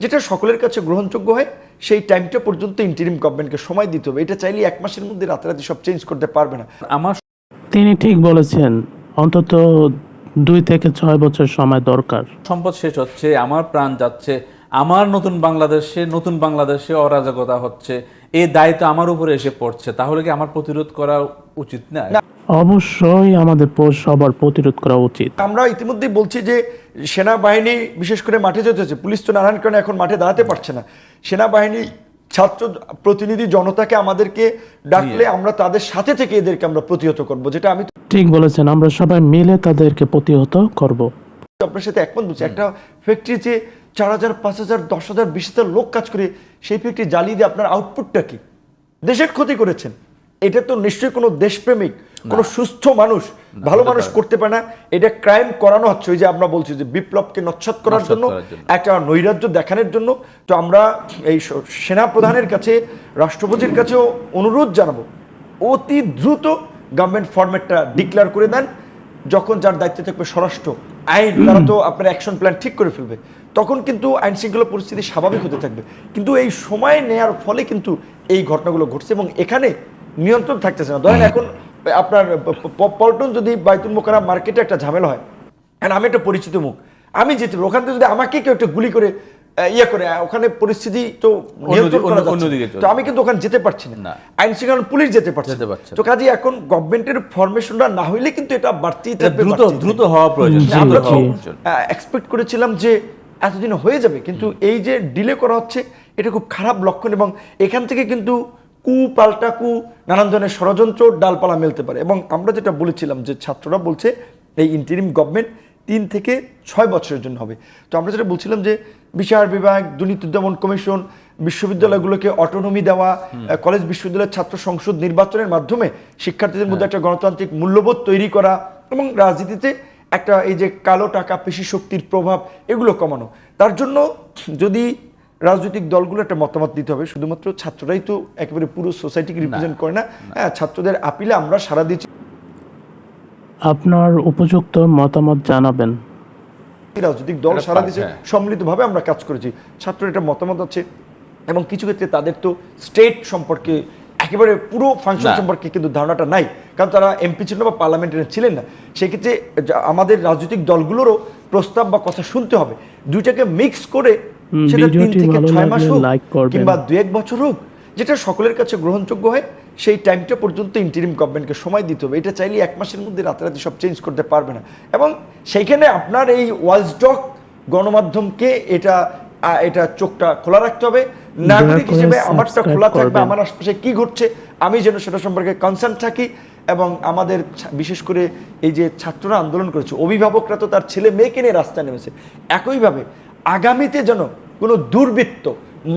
যেটা সকলের কাছে গ্রহণযোগ্য হয় সেই টাইমটা পর্যন্ত ইন্টারিম গভর্নমেন্টকে সময় দিতে হবে। এটা চাইলে 1 মাসের মধ্যে রাতারাতি সব চেঞ্জ করতে পারবে না। তিনি ঠিক বলেছেন, অন্তত 2 থেকে 6 বছর সময় দরকার। সম্পদ শেষ হচ্ছে, আমার প্রাণ যাচ্ছে, আমার নতুন বাংলাদেশে অরাজকতা হচ্ছে, এই দায়িত্ব আমার উপরে এসে পড়ছে, তাহলে কি আমার প্রতিরোধ করা উচিত না? অবশ্যই আমাদের সবার প্রতিরোধ করা উচিত। আমরা ইতিমধ্যেই বলছি যে সেনাবাহিনী বিশেষ করে মাঠে যেতে হচ্ছে, পুলিশ তো নানান কারণে এখন মাঠে দাঁড়াতে পারছে না। সেনাবাহিনী ছাত্র প্রতিনিধি জনতাকে আমাদেরকে ডাকলে আমরা তাদের সাথে থেকে এদেরকে আমরা প্রতিহত করব, যেটা আমি ঠিক বলেছেন, আমরা সবাই মিলে তাদেরকে প্রতিহত করব। আপনার সাথে একমত বলছি। একটা ফ্যাক্টরি যে 4,000, 5,000, 10,000, 20,000 লোক কাজ করে, সেই ফ্যাক্টরি জ্বালিয়ে দিয়ে আপনার আউটপুটটা কি? দেশের ক্ষতি করেছেন। এটা তো নিশ্চয়ই কোনো দেশপ্রেমিক, কোনো সুস্থ মানুষ, ভালো মানুষ করতে পারে না। এটা ক্রাইম করানো হচ্ছে, ওই যে আমরা বলছি যে বিপ্লবকে নস্যাৎ করার জন্য, একটা নৈরাজ্য দেখানোর জন্য। তো আমরা এই সেনা প্রধানের কাছে, রাষ্ট্রপতির কাছেও অনুরোধ জানাবো, অতি দ্রুত গভর্নমেন্ট ফরম্যাটটা ডিক্লেয়ার করে দেন। যখন যার দায়িত্বে থাকবে স্বরাষ্ট্র আইন, তারা তো আপনার অ্যাকশন প্ল্যান ঠিক করে ফেলবে, তখন কিন্তু আইন শৃঙ্খলা পরিস্থিতি স্বাভাবিক হতে থাকবে। কিন্তু এই সময় নেয়ার ফলে কিন্তু এই ঘটনাগুলো ঘটছে এবং এখানে নিয়ন্ত্রণ থাকতেছে না। ধরেন এখন আপনার পল্টন যদি বাইতুল মোকাররম মার্কেটে একটা ঝামেলা হয়, আর আমি একটা পরিচিত মুখ, আমি যেতে পারি ওখান থেকে, যদি আমাকে কেউ একটা গুলি করে করে, ওখানে পরিস্থিতি তো নিয়ন্ত্রণ করা যাচ্ছে, তো আমি কিন্তু ওখানে যেতে পারছি না, আইন শৃঙ্খলা পুলিশ যেতে পারছে। তো কাজে এখন গভর্নমেন্টের ফরমেশনটা না হইলে কিন্তু এটা বাড়তেই থাকবে, দ্রুত হওয়া প্রয়োজন। আমরা তো এক্সপেক্ট করেছিলাম যে এতদিন হয়ে যাবে, কিন্তু এই যে ডিলে করা হচ্ছে, এটা খুব খারাপ লক্ষণ। এবং এখান থেকে কিন্তু পাল্টা নানান ধরনের ষড়যন্ত্র ডালপালা মেলতে পারে। এবং আমরা যেটা বলেছিলাম যে ছাত্ররা বলছে এই ইন্টারিম গভর্নমেন্ট 3 থেকে 6 বছরের জন্য হবে। তো আমরা যেটা বলছিলাম যে বিচার বিভাগ, দুর্নীতি দমন কমিশন, বিশ্ববিদ্যালয়গুলোকে অটোনমি দেওয়া, কলেজ বিশ্ববিদ্যালয়ের ছাত্র সংসদ নির্বাচনের মাধ্যমে শিক্ষার্থীদের মধ্যে একটা গণতান্ত্রিক মূল্যবোধ তৈরি করা, এবং রাজনীতিতে একটা এই যে কালো টাকা, পেশি শক্তির প্রভাব, এগুলো কমানো। তার জন্য যদি রাজনৈতিক দলগুলো একটা মতামত দিতে হবে। শুধুমাত্র ছাত্ররাই তো একেবারে পুরো সোসাইটিকে রিপ্রেজেন্ট করে না। ছাত্রদের আপিলে আমরা সাড়া দিচ্ছি। আপনার উপযুক্ত মতামত জানাবেন। রাজনৈতিক দল সারা দেশে সম্মিলিতভাবে আমরা কাজ করেছি, ছাত্রের একটা মতামত আছে। এবং কিছু ক্ষেত্রে তাদের তো স্টেট সম্পর্কে একেবারে পুরো ফাংশন সম্পর্কে কিন্তু ধারণাটা নাই, কারণ তারা এমপি ছিল বা পার্লামেন্টে ছিলেন না। সেক্ষেত্রে আমাদের রাজনৈতিক দলগুলোরও প্রস্তাব বা কথা শুনতে হবে। দুইটাকে মিক্স করে সেটা 3 থেকে 6 মাস হোক কিংবা 2-1 বছর হোক, যেটা সকলের কাছে গ্রহণযোগ্য হয়, সেই টাইমটা পর্যন্ত ইন্টারিম গভর্নমেন্টকে সময় দিতে হবে। এটা চাইলে 1 মাসের মধ্যে রাতারাতি সব চেঞ্জ করতে পারবে না। এবং সেইখানে আপনার এই ওয়াচডগ গণমাধ্যমকে এটা চোখটা খোলা রাখতে হবে। নাগরিক হিসেবে আমারটা খোলা থাকবে, আমার আশপাশে কি ঘটছে আমি যেন সেটা সম্পর্কে কনসার্ন থাকি। এবং আমাদের বিশেষ করে এই যে ছাত্ররা আন্দোলন করেছে, অভিভাবকরা তো তার ছেলে মেয়েকে নিয়ে রাস্তায় নেমেছে। একইভাবে আগামীতে যেন কোনো দুর্বৃত্ত,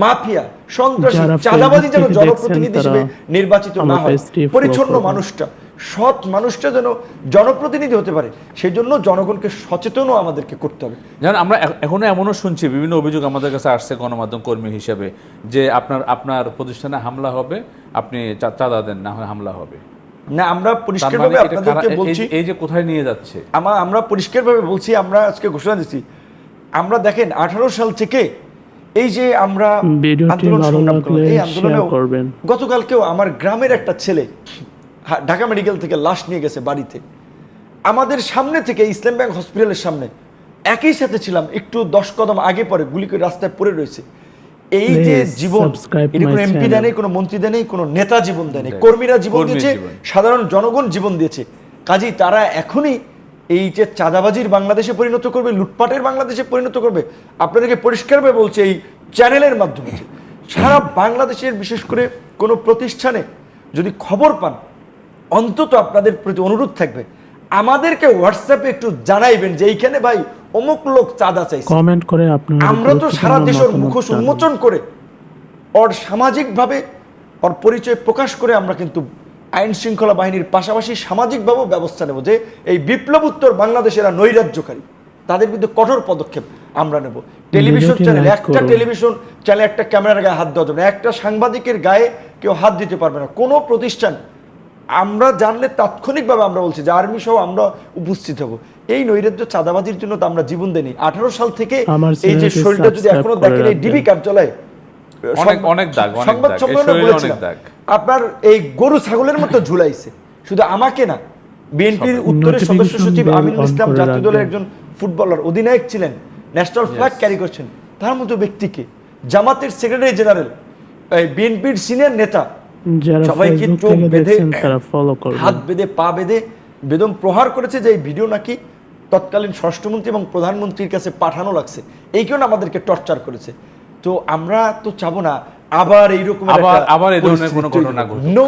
মাফিয়া, সন্ত্রাসী, চাঁদাবাজি যেন জনপ্রতিনিধি হিসেবে নির্বাচিত না হয়। পরিচ্ছন্ন মানুষটা, সৎ মানুষটা যেন জনপ্রতিনিধি হতে পারে, সেই জন্য জনগণকে সচেতনও আমাদেরকে করতে হবে। যেমন আমরা এখনো এমনও শুনছি, বিভিন্ন অভিযোগ আমাদের কাছে আসছে গণমাধ্যম কর্মী হিসেবে, যে আপনার প্রতিষ্ঠানে হামলা হবে, আপনি চাঁদা দেন, না হয় হামলা হবে। না, আমরা পরিষ্কারভাবে আপনাদেরকে বলছি, এই যে কোথায় নিয়ে যাচ্ছে, আমরা পরিষ্কারভাবে বলছি, আমরা আজকে ঘোষণা দিচ্ছি, আমরা দেখেন 18 সাল থেকে এই যে আমরা আন্দোলনে গতকালকেও আমার গ্রামের একটা ছেলে ঢাকা মেডিকেল থেকে লাশ নিয়ে গেছে বাড়িতে, আমাদের সামনে থেকে, ইসলাম ব্যাংক হসপিটালের সামনে, একই সাথে ছিলাম, একটু 10 কদম আগে পরে গুলি করে রাস্তায় পড়ে রয়েছে। এই যে জীবন, এটা কোনো এমপি দেয় নাই, কোনো মন্ত্রী দেয় নাই, কোনো নেতা জীবন দেয় নাই, কর্মীরা জীবন দিয়েছে, সাধারণ জনগণ জীবন দিয়েছে। কাজেই তারা এখনই এই যে চাঁদাবাজির বাংলাদেশে পরিণত করবে, লুটপাটের বাংলাদেশে পরিণত করবে। আপনাদেরকে পরিষ্কারভাবে বলছে এই চ্যানেলের মাধ্যমে, সারা বাংলাদেশের বিশেষ করে কোনো প্রতিষ্ঠানে যদি খবর পান, অন্তত আপনাদের প্রতি অনুরোধ থাকবে, আমাদেরকে হোয়াটসঅ্যাপে একটু জানাইবেন যে এইখানে ভাই অমুক লোক চাঁদা চাইছে, কমেন্ট করে। আমরা তো সারা দেশের মুখোশ উন্মোচন করে ওর সামাজিকভাবে ওর পরিচয় প্রকাশ করে আমরা কিন্তু আইন শৃঙ্খলা বাহিনীর পাশাপাশি সামাজিকভাবেও ব্যবস্থা নেব, যে এই বিপ্লব উত্তর বাংলাদেশেরা নৈরাজ্যকারী, তাদের বিরুদ্ধে কঠোর পদক্ষেপ আমরা নেব। টেলিভিশন চ্যানেল, একটা টেলিভিশন চ্যানেল একটা ক্যামেরার গায়ে হাত দেওয়া যাবে না, একটা সাংবাদিকের গায়ে কেউ হাত দিতে পারবে না, কোনো প্রতিষ্ঠান আমরা জানলে তাৎক্ষণিকভাবে আমরা বলছি যে আর্মি সহ আমরা উপস্থিত হব। এই নৈরাজ্য চাঁদাবাজির জন্য তো আমরা জীবন দেনি। 18 সাল থেকে আমার এই যে চ্যানেলটি শরীরটা যদি সাবস্ক্রাইব এখনো করে দেখেন এই ডিবি রাখবেন। কার্যালয়ে অনেক দাগ, অনেক সংবাদ দাগ, এই সম্মেলনে শরীরে বলেছিলাম, অনেক দাগ। আপনার এই গরু ছাগলের মতো ঝুলাইছে, শুধু আমাকে না, বিএনপির উত্তরের সদস্য Notification সচিব bell আমিনুল on ইসলাম করে জাতীয় দলের রাখবেন। একজন ফুটবলার, অধিনায়ক ছিলেন, ন্যাশনাল ফ্ল্যাগ ক্যারি করছেন, তার মতো ব্যক্তিকে জামাতের সেক্রেটারি জেনারেল, বিএনপির সিনিয়র নেতা, যারা সবাইকে ফেসবুক চোখ থেকে বেঁধে দেখছেন তারা ফলো করবেন। হাত বেঁধে পা বেঁধে বেদম প্রহার করেছে যে এই ভিডিও নাকি তৎকালীন স্বরাষ্ট্রমন্ত্রী এবং প্রধানমন্ত্রীর কাছে পাঠানো লাগছে, এই কারণে আমাদেরকে টর্চার করেছে। তো আমরা তো চাবো না আবার এইরকম আবার এই ধরনের কোনো ঘটনা ঘটুক। নো